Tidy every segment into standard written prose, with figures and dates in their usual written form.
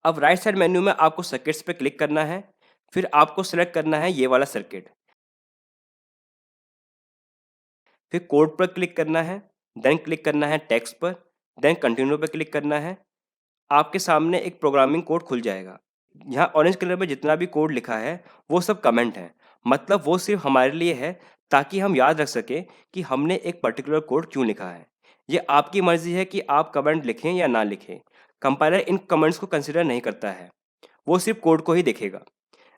अब right side menu में आपको सर्किट्स पे क्लिक करना है, फिर आपको सेलेक्ट करना है ये वाला सर्किट, फिर कोड पर क्लिक करना है, देन क्लिक करना है टेक्स्ट पर, देन कंटिन्यू पे क्लिक करना है। आपके सामने एक प्रोग्रामिंग कोड खुल जाएगा। यहाँ ऑरेंज कलर में जितना भी कोड लिखा है वो सब कमेंट है, मतलब वो सिर्फ हमारे लिए है ताकि हम याद रख सकें कि हमने एक पर्टिकुलर कोड क्यों लिखा है। ये आपकी मर्जी है कि आप कमेंट लिखें या ना लिखें। कंपाइलर इन कमेंट्स को कंसिडर नहीं करता है, वो सिर्फ कोड को ही देखेगा।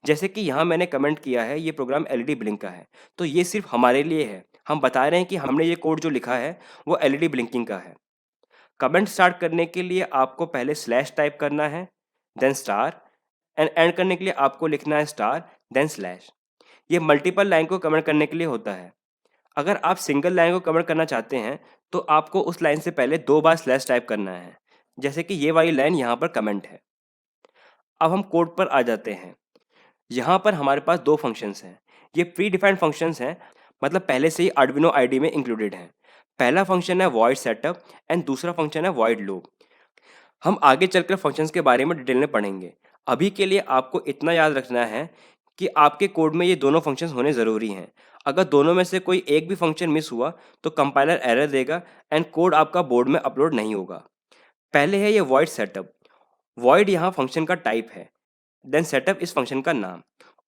जैसे कि यहाँ मैंने कमेंट किया है ये प्रोग्राम एलईडी ब्लिंक का है, तो ये सिर्फ हमारे लिए है। हम बता रहे हैं कि हमने ये कोड जो लिखा है वो एलईडी ब्लिंकिंग का है। कमेंट स्टार्ट करने के लिए आपको पहले स्लैश टाइप करना है, देन स्टार, एंड एंड करने के लिए आपको लिखना है स्टार देन स्लैश। ये मल्टीपल लाइन को कमेंट करने के लिए होता है। अगर आप सिंगल लाइन को कमेंट करना चाहते हैं तो आपको उस लाइन से पहले 2 बार स्लैश टाइप करना है, जैसे कि ये वाली लाइन यहाँ पर कमेंट है। अब हम कोड पर आ जाते हैं। यहाँ पर हमारे पास 2 फंक्शंस हैं। ये प्री डिफाइंड फंक्शंस हैं, मतलब पहले से ही आर्डिनो आईडी में इंक्लूडेड हैं। पहला फंक्शन है वॉइड सेटअप एंड दूसरा फंक्शन है वॉइड लूप। हम आगे चलकर फंक्शंस के बारे में डिटेल में पढ़ेंगे। अभी के लिए आपको इतना याद रखना है कि आपके कोड में ये दोनों फंक्शंस होने ज़रूरी हैं। अगर दोनों में से कोई एक भी फंक्शन मिस हुआ तो कंपाइलर एरर देगा एंड कोड आपका बोर्ड में अपलोड नहीं होगा। पहले है ये वॉइड सेटअप। वॉइड यहाँ फंक्शन का टाइप है, देन सेटअप इस फंक्शन का नाम।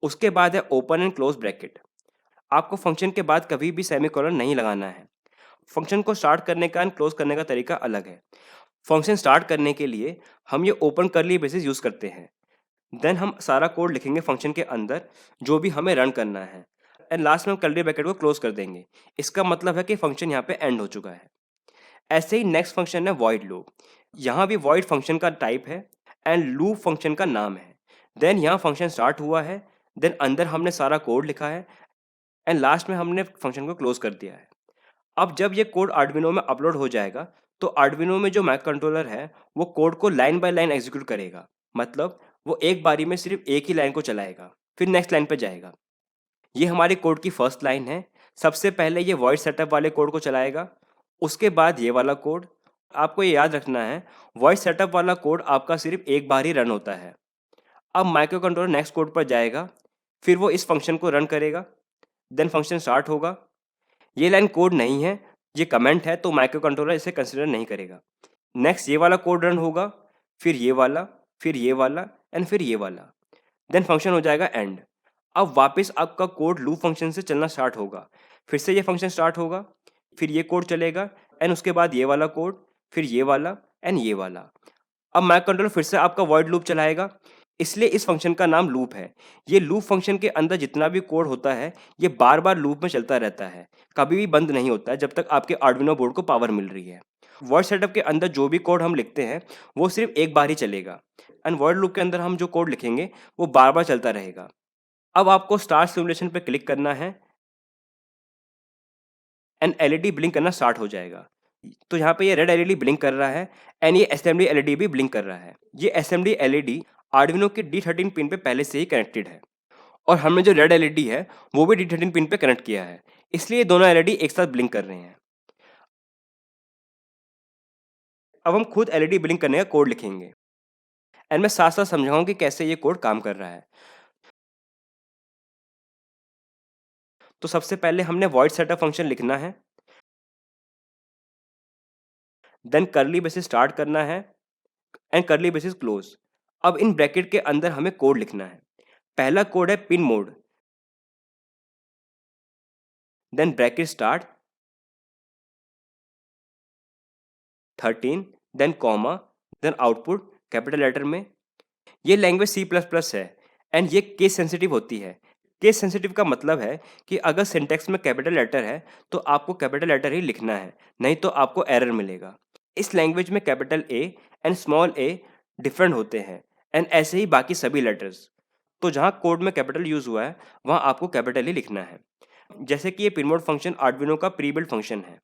उसके बाद है ओपन एंड क्लोज ब्रैकेट। आपको फंक्शन के बाद कभी भी सेमीकोलन नहीं लगाना है। फंक्शन को स्टार्ट करने का एंड क्लोज करने का तरीका अलग है। फंक्शन स्टार्ट करने के लिए हम ये ओपन करली ब्रेसेस यूज़ करते हैं। देन हम सारा कोड लिखेंगे फंक्शन के अंदर जो भी हमें रन करना है, एंड लास्ट में हम कर्ली ब्रैकेट को क्लोज कर देंगे। इसका मतलब है कि फंक्शन यहाँ पे एंड हो चुका है। ऐसे ही नेक्स्ट फंक्शन है वॉइड लूप। यहाँ भी वॉइड फंक्शन का टाइप है एंड लूप फंक्शन का नाम है। देन यहाँ फंक्शन स्टार्ट हुआ है, देन अंदर हमने सारा कोड लिखा है एंड लास्ट में हमने फंक्शन को क्लोज कर दिया है। अब जब ये कोड आर्डुइनो में अपलोड हो जाएगा तो आर्डुइनो में जो माइक्रो कंट्रोलर है वो कोड को लाइन बाय लाइन एग्जीक्यूट करेगा। मतलब वो एक बारी में सिर्फ एक ही लाइन को चलाएगा, फिर नेक्स्ट लाइन पे जाएगा। ये हमारे कोड की फर्स्ट लाइन है। सबसे पहले ये वॉइड सेटअप वाले कोड को चलाएगा, उसके बाद ये वाला कोड। आपको ये याद रखना है वॉइड सेटअप वाला कोड आपका सिर्फ एक बार ही रन होता है। अब माइक्रो कंट्रोलर नेक्स्ट कोड पर जाएगा, फिर वो इस फंक्शन को रन करेगा, देन फंक्शन स्टार्ट होगा। ये लाइन कोड नहीं है, ये कमेंट है, तो माइक्रो कंट्रोलर इसे कंसिडर नहीं करेगा। नेक्स्ट ये वाला कोड रन होगा, फिर ये वाला, फिर ये वाला एंड फिर ये वाला, देन फंक्शन हो जाएगा एंड। अब वापस आपका कोड लूप फंक्शन से चलना स्टार्ट होगा। फिर से ये फंक्शन स्टार्ट होगा, फिर ये कोड चलेगा एंड उसके बाद ये वाला कोड, फिर ये वाला एंड ये वाला। अब माइक्रो कंट्रोलर फिर से आपका वॉइड लूप चलाएगा, इसलिए इस फंक्शन का नाम लूप है। ये लूप फंक्शन के अंदर जितना भी कोड होता है ये बार बार लूप में चलता रहता है, कभी भी बंद नहीं होता है जब तक आपके आर्डिनो बोर्ड को पावर मिल रही है। वर्ड सेटअप के अंदर जो भी कोड हम लिखते हैं वो सिर्फ एक बार ही चलेगा, एंड वर्ड लूप के अंदर हम जो कोड लिखेंगे वो बार बार चलता रहेगा। अब आपको स्टार्ट सिमुलेशन पे क्लिक करना है एंड एलईडी ब्लिंक करना स्टार्ट हो जाएगा। तो यहाँ पे ये रेड एलईडी ब्लिंक कर रहा है एंड ये एसएमडी एलईडी भी ब्लिंक कर रहा है। ये एसएमडी एलईडी आर्डिनो के D13 पिन पे पहले से ही कनेक्टेड है और हमने जो रेड एलईडी है वो भी D13 पिन पे कनेक्ट किया है, इसलिए दोनों एलईडी एक साथ ब्लिंक कर रहे हैं। अब हम खुद एलईडी ब्लिंक करने का कोड लिखेंगे एंड मैं साथ साथ समझाऊंगा कि कैसे ये कोड काम कर रहा है। तो सबसे पहले हमने वॉइड सेटअप फंक्शन लिखना है, देन कर्ली ब्रेसेस स्टार्ट करना है एंड कर्ली ब्रेसेस क्लोज। अब इन ब्रैकेट के अंदर हमें कोड लिखना है। पहला कोड है pin mode, then bracket start 13, then comma, then output capital letter में। ये लैंग्वेज C++ है एंड ये केस सेंसिटिव होती है। केस सेंसिटिव का मतलब है कि अगर सिंटैक्स में कैपिटल लेटर है तो आपको कैपिटल लेटर ही लिखना है, नहीं तो आपको एरर मिलेगा। इस लैंग्वेज में capital A and small a different होते हैं एंड ऐसे ही बाकी सभी लेटर्स। तो जहाँ कोड में कैपिटल यूज हुआ है वहाँ आपको कैपिटल ही लिखना है। जैसे कि ये पिनमोड फंक्शन आर्डिनो का प्री बिल्ट फंक्शन है।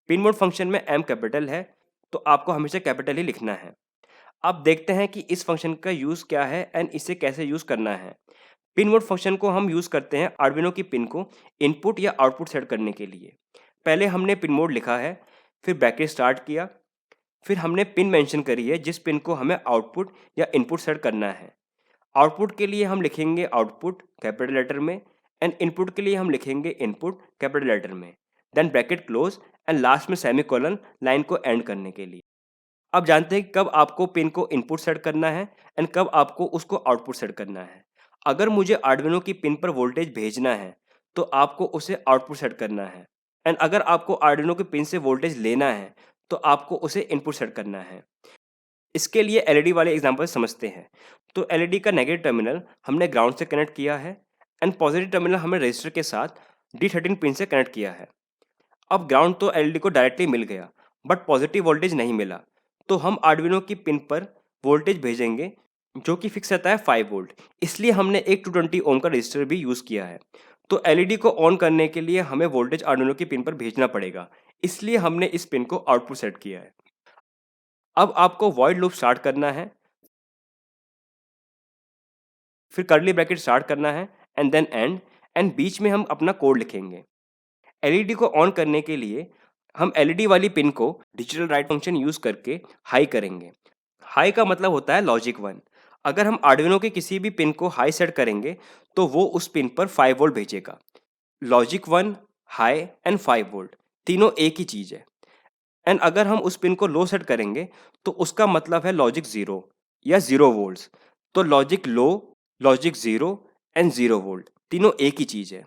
पिनमोड फंक्शन में M कैपिटल है तो आपको हमेशा कैपिटल ही लिखना है। अब देखते हैं कि इस फंक्शन का यूज़ क्या है एंड इसे कैसे यूज़ करना है। पिन मोड फंक्शन को हम यूज़ करते हैं आर्डिनो की पिन को इनपुट या आउटपुट सेट करने के लिए। पहले हमने पिन मोड लिखा है, फिर ब्रैकेट स्टार्ट किया, फिर हमने पिन मेंशन करी है जिस पिन को हमें आउटपुट या इनपुट सेट करना है। आउटपुट के लिए हम लिखेंगे आउटपुट कैपिटल लेटर में एंड इनपुट के लिए हम लिखेंगे इनपुट कैपिटल लेटर में, then bracket close and last में सेमीकोलन लाइन को एंड करने के लिए। अब जानते हैं कि कब आपको पिन को इनपुट सेट करना है एंड कब आपको उसको आउटपुट सेट करना है। अगर मुझे आर्डिनो की पिन पर वोल्टेज भेजना है तो आपको उसे आउटपुट सेट करना है एंड अगर आपको आर्डिनो की पिन से वोल्टेज लेना है तो आपको उसे इनपुट सेट करना है। इसके लिए एलईडी वाले एग्जांपल समझते हैं। तो एलईडी का नेगेटिव टर्मिनल हमने ग्राउंड से कनेक्ट किया है एंड पॉजिटिव टर्मिनल हमने रजिस्टर के साथ D13 पिन से कनेक्ट किया है। अब ग्राउंड तो एलईडी को डायरेक्टली मिल गया बट पॉजिटिव वोल्टेज नहीं मिला, तो हम आर्डिनो की पिन पर वोल्टेज भेजेंगे जो कि फिक्स रहता है 5 वोल्ट। इसलिए हमने एक 220 ओम का रजिस्टर भी यूज़ किया है। तो एलईडी को ऑन करने के लिए हमें वोल्टेज आर्डिनो की पिन पर भेजना पड़ेगा, इसलिए हमने इस पिन को आउटपुट सेट किया है। अब आपको वॉइड लूप स्टार्ट करना है, फिर कर्ली ब्रैकेट स्टार्ट करना है एंड देन एंड बीच में हम अपना कोड लिखेंगे। एलईडी को ऑन करने के लिए हम एलईडी वाली पिन को डिजिटल राइट फंक्शन यूज़ करके हाई करेंगे। हाई का मतलब होता है लॉजिक 1। अगर हम आर्डिनो के किसी भी पिन को हाई सेट करेंगे तो वो उस पिन पर 5 वोल्ट भेजेगा। लॉजिक 1, हाई एंड 5 वोल्ट तीनों एक ही चीज़ है। एंड अगर हम उस पिन को लो सेट करेंगे तो उसका मतलब है लॉजिक 0 या 0 वोल्ट्स। तो logic low, logic 0 and 0 volt तीनों एक ही चीज़ है।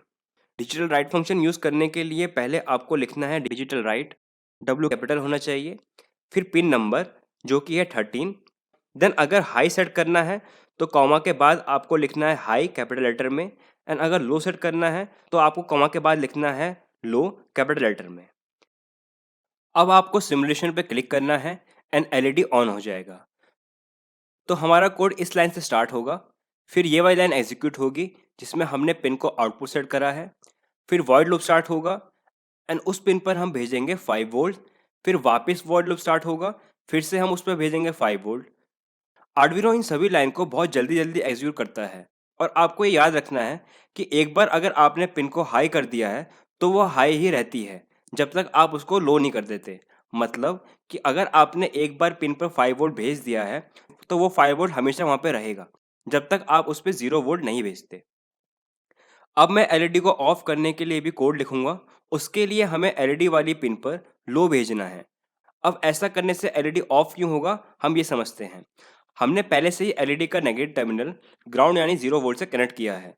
डिजिटल राइट फंक्शन यूज़ करने के लिए पहले आपको लिखना है डिजिटल राइट, W कैपिटल होना चाहिए, फिर पिन नंबर जो कि है 13। देन अगर हाई सेट करना है तो कॉमा के बाद आपको लिखना है हाई कैपिटल लेटर में एंड अगर लो सेट करना है तो आपको कॉमा के बाद लिखना है लो कैपिटल लेटर में। अब आपको सिमुलेशन पे क्लिक करना है एंड एलईडी ऑन हो जाएगा। तो हमारा कोड इस लाइन से स्टार्ट होगा, फिर ये वाली लाइन एग्जीक्यूट होगी जिसमें हमने पिन को आउटपुट सेट करा है, फिर वॉइड लूप स्टार्ट होगा एंड उस पिन पर हम भेजेंगे 5 वोल्ट, फिर वापस वॉइड लूप स्टार्ट होगा, फिर से हम उस पर भेजेंगे 5 वोल्ट। आर्डिनो इन सभी लाइन को बहुत जल्दी जल्दी एग्जीक्यूट करता है और आपको ये याद रखना है कि एक बार अगर आपने पिन को हाई कर दिया है तो वह हाई ही रहती है जब तक आप उसको लो नहीं कर देते। मतलब कि अगर आपने एक बार पिन पर 5 वोल्ट भेज दिया है तो वो 5 वोल्ट हमेशा वहाँ पे रहेगा जब तक आप उस पर 0 वोल्ट नहीं भेजते। अब मैं एलईडी को ऑफ करने के लिए भी कोड लिखूंगा। उसके लिए हमें एलईडी वाली पिन पर लो भेजना है। अब ऐसा करने से एलईडी ऑफ क्यों होगा हम ये समझते हैं। हमने पहले से ही एलईडी का नेगेटिव टर्मिनल ग्राउंड यानी 0 वोल्ट से कनेक्ट किया है,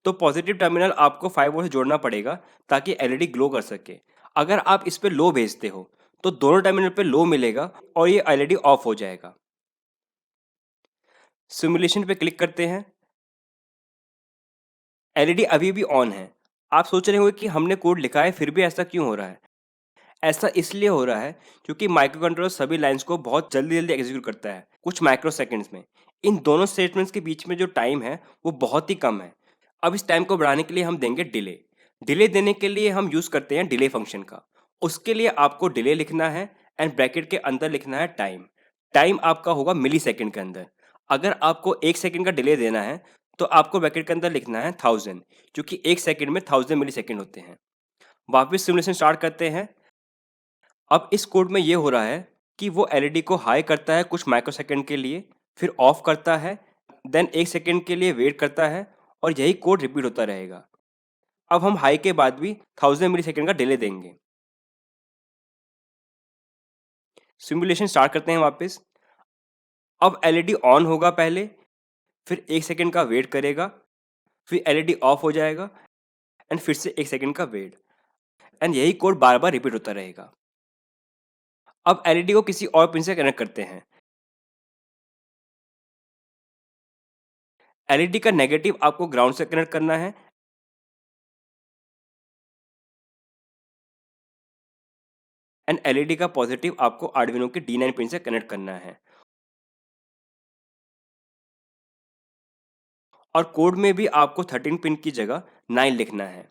तो पॉजिटिव टर्मिनल आपको 5 वोल्ट से जोड़ना पड़ेगा ताकि एलईडी ग्लो कर सके। अगर आप इस पे लो भेजते हो तो दोनों टर्मिनल पे लो मिलेगा और ये एलईडी ऑफ हो जाएगा। सिमुलेशन पे क्लिक करते हैं। एलईडी अभी भी ऑन है। आप सोच रहे होंगे कि हमने कोड लिखा है फिर भी ऐसा क्यों हो रहा है। ऐसा इसलिए हो रहा है क्योंकि माइक्रो कंट्रोलर सभी लाइंस को बहुत जल्दी जल्दी एग्जीक्यूट करता है, कुछ माइक्रो सेकेंड्स में। इन दोनों स्टेटमेंट्स के बीच में जो टाइम है वो बहुत ही कम है। अब इस टाइम को बढ़ाने के लिए हम देंगे डिले। डिले देने के लिए हम यूज़ करते हैं डिले फंक्शन का। उसके लिए आपको डिले लिखना है एंड ब्रैकेट के अंदर लिखना है टाइम। टाइम आपका होगा मिली सेकेंड के अंदर। अगर आपको 1 सेकेंड का डिले देना है तो आपको ब्रैकेट के अंदर लिखना है 1000, क्योंकि 1 सेकेंड में 1000 मिली सेकेंड होते हैं। वापस सिमुलेशन स्टार्ट करते हैं। अब इस कोड में ये हो रहा है कि वो एलईडी को हाई करता है कुछ माइक्रोसेकंड के लिए, फिर ऑफ करता है, देन 1 सेकंड के लिए वेट करता है और यही कोड रिपीट होता रहेगा। अब हम हाई के बाद भी 1000 मिली सेकंड का डिले देंगे। सिमुलेशन स्टार्ट करते हैं वापस। अब एलईडी ऑन होगा पहले, फिर 1 सेकंड का वेट करेगा, फिर एलईडी ऑफ हो जाएगा एंड फिर से 1 सेकंड का वेट एंड यही कोड बार बार रिपीट होता रहेगा। अब एलईडी को किसी और पिन से कनेक्ट करते हैं। एलईडी का नेगेटिव आपको ग्राउंड से कनेक्ट करना है एंड एलईडी का पॉजिटिव आपको आर्डिनो के D9 पिन से कनेक्ट करना है। और कोड में भी आपको 13 पिन की जगह 9 लिखना है।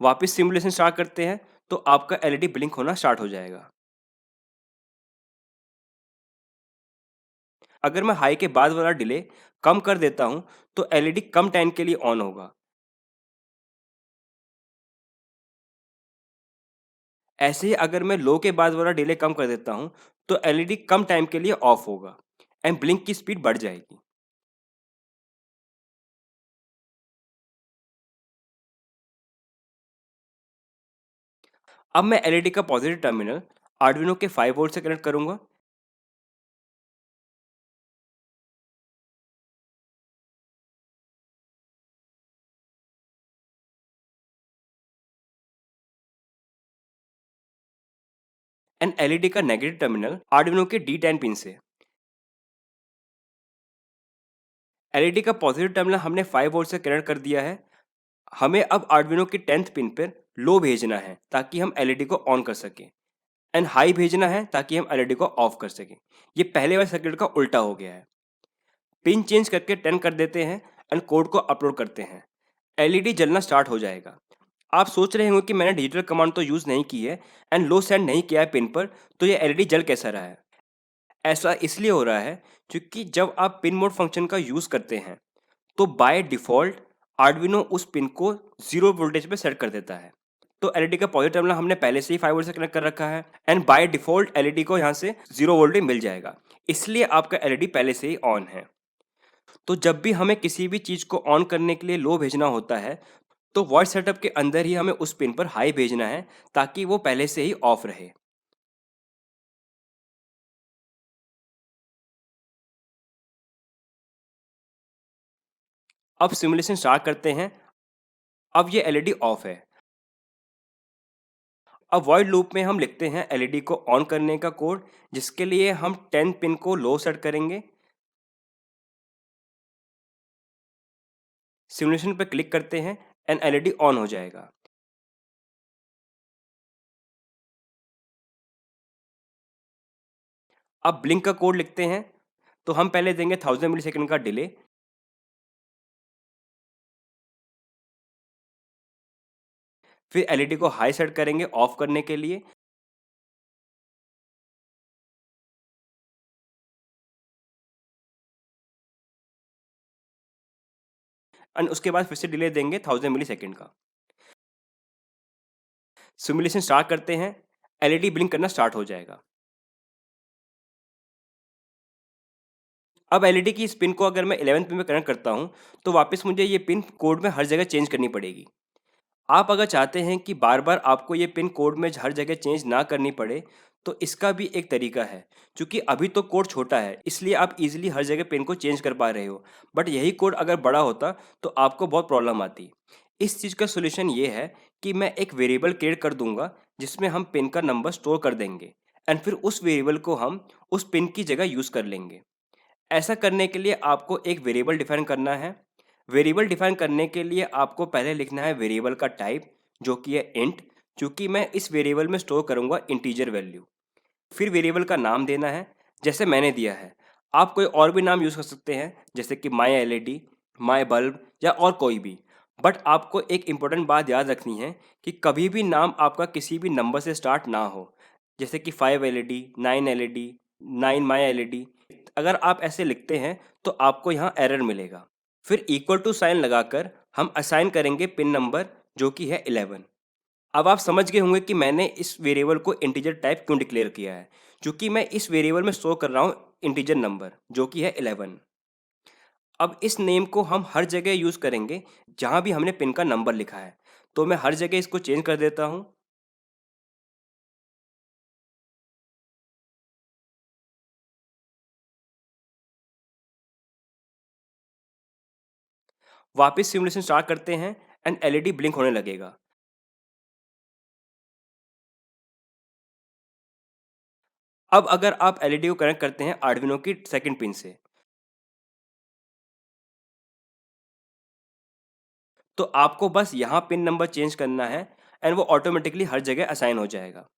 वापस सिमुलेशन स्टार्ट करते हैं तो आपका एलईडी ब्लिंक होना स्टार्ट हो जाएगा। अगर मैं हाई के बाद वाला डिले कम कर देता हूँ तो एलईडी कम टाइम के लिए ऑन होगा। ऐसे ही अगर मैं लो के बाद वाला डिले कम कर देता हूँ तो एलईडी कम टाइम के लिए ऑफ होगा एंड ब्लिंक की स्पीड बढ़ जाएगी। अब मैं एलईडी का पॉजिटिव टर्मिनल आर्डुइनो के 5 वोल्ट से कनेक्ट करूंगा। एंड एलईडी का नेगेटिव टर्मिनल आर्डुइनो के D10 पिन से। एलईडी का पॉजिटिव टर्मिनल हमने 5 वोल्ट से कनेक्ट कर दिया है। हमें अब आर्डुइनो की 10th पिन पर लो भेजना है ताकि हम एलईडी को ऑन कर सकें एंड हाई भेजना है ताकि हम एलईडी को ऑफ कर सकें। ये पहले वाले सर्किट का उल्टा हो गया है। पिन चेंज करके 10 कर देते हैं एंड कोड को अपलोड करते हैं। एलईडी जलना स्टार्ट हो जाएगा। आप सोच रहे होंगे कि मैंने डिजिटल कमांड तो यूज़ नहीं की है एंड लो सेंड नहीं किया है पिन पर, तो ये एलईडी जल कैसा रहा है? ऐसा इसलिए हो रहा है क्योंकि जब आप पिन मोड फंक्शन का यूज़ करते हैं तो बाय डिफ़ॉल्ट आर्डुइनो उस पिन को 0 वोल्टेज पे सेट कर देता है। तो एलईडी का पॉजिटिव टर्मिनल हमने पहले से ही 5 वोल्ट से कनेक्ट कर रखा है एंड बाय डिफ़ॉल्ट एलईडी को यहाँ से 0 वोल्टेज मिल जाएगा। इसलिए आपका एलईडी पहले से ही ऑन है। तो जब भी हमें किसी भी चीज़ को ऑन करने के लिए लो भेजना होता है तो वॉइस सेटअप के अंदर ही हमें उस पिन पर हाई भेजना है ताकि वो पहले से ही ऑफ रहे। अब सिमुलेशन स्टार्ट करते हैं। अब ये एलईडी ऑफ है। अब वॉइड लूप में हम लिखते हैं एलईडी को ऑन करने का कोड, जिसके लिए हम 10 पिन को लो सेट करेंगे। सिमुलेशन पर क्लिक करते हैं एंड एलईडी ऑन हो जाएगा। अब ब्लिंक का कोड लिखते हैं। तो हम पहले देंगे 1000 मिली सेकेंड का डिले। फिर एलईडी को हाई सेट करेंगे ऑफ करने के लिए। एंड उसके बाद फिर से डिले देंगे 1000 मिली सेकेंड का। सिमुलेशन स्टार्ट करते हैं। एलईडी ब्लिंक करना स्टार्ट हो जाएगा। अब एलईडी की इस पिन को अगर मैं 11th पिन में कनेक्ट करता हूँ तो वापस मुझे ये पिन कोड में हर जगह चेंज करनी पड़ेगी। आप अगर चाहते हैं कि बार बार आपको ये पिन कोड में हर जगह चेंज ना करनी पड़े तो इसका भी एक तरीका है। क्योंकि अभी तो कोड छोटा है इसलिए आप इजीली हर जगह पिन को चेंज कर पा रहे हो, बट यही कोड अगर बड़ा होता तो आपको बहुत प्रॉब्लम आती। इस चीज़ का सोल्यूशन ये है कि मैं एक वेरिएबल क्रिएट कर दूंगा जिसमें हम पिन का नंबर स्टोर कर देंगे एंड फिर उस वेरिएबल को हम उस पिन की जगह यूज़ कर लेंगे। ऐसा करने के लिए आपको एक वेरिएबल डिफाइन करना है। वेरिएबल डिफाइन करने के लिए आपको पहले लिखना है वेरिएबल का टाइप, जो कि है इंट, क्योंकि मैं इस वेरिएबल में स्टोर करूंगा इंटीजर वैल्यू। फिर वेरिएबल का नाम देना है जैसे मैंने दिया है। आप कोई और भी नाम यूज़ कर सकते हैं जैसे कि माई एलईडी, माई बल्ब या और कोई भी। बट आपको एक इम्पोर्टेंट बात याद रखनी है कि कभी भी नाम आपका किसी भी नंबर से स्टार्ट ना हो, जैसे कि 5 एलईडी, 9 एलईडी, 9 माई एलईडी। अगर आप ऐसे लिखते हैं तो आपको यहाँ एरर मिलेगा। फिर इक्वल टू साइन लगाकर हम असाइन करेंगे पिन नंबर, जो कि है 11। अब आप समझ गए होंगे कि मैंने इस वेरिएबल को इंटीजर टाइप क्यों डिक्लेयर किया है, क्योंकि मैं इस वेरिएबल में स्टोर कर रहा हूँ इंटीजर नंबर, जो कि है 11। अब इस नेम को हम हर जगह यूज़ करेंगे जहाँ भी हमने पिन का नंबर लिखा है। तो मैं हर जगह इसको चेंज कर देता हूँ। वापस सिमुलेशन स्टार्ट करते हैं एंड एलईडी ब्लिंक होने लगेगा। अब अगर आप एलईडी को कनेक्ट करते हैं आर्डुइनो की सेकंड पिन से तो आपको बस यहाँ पिन नंबर चेंज करना है एंड वो ऑटोमेटिकली हर जगह असाइन हो जाएगा।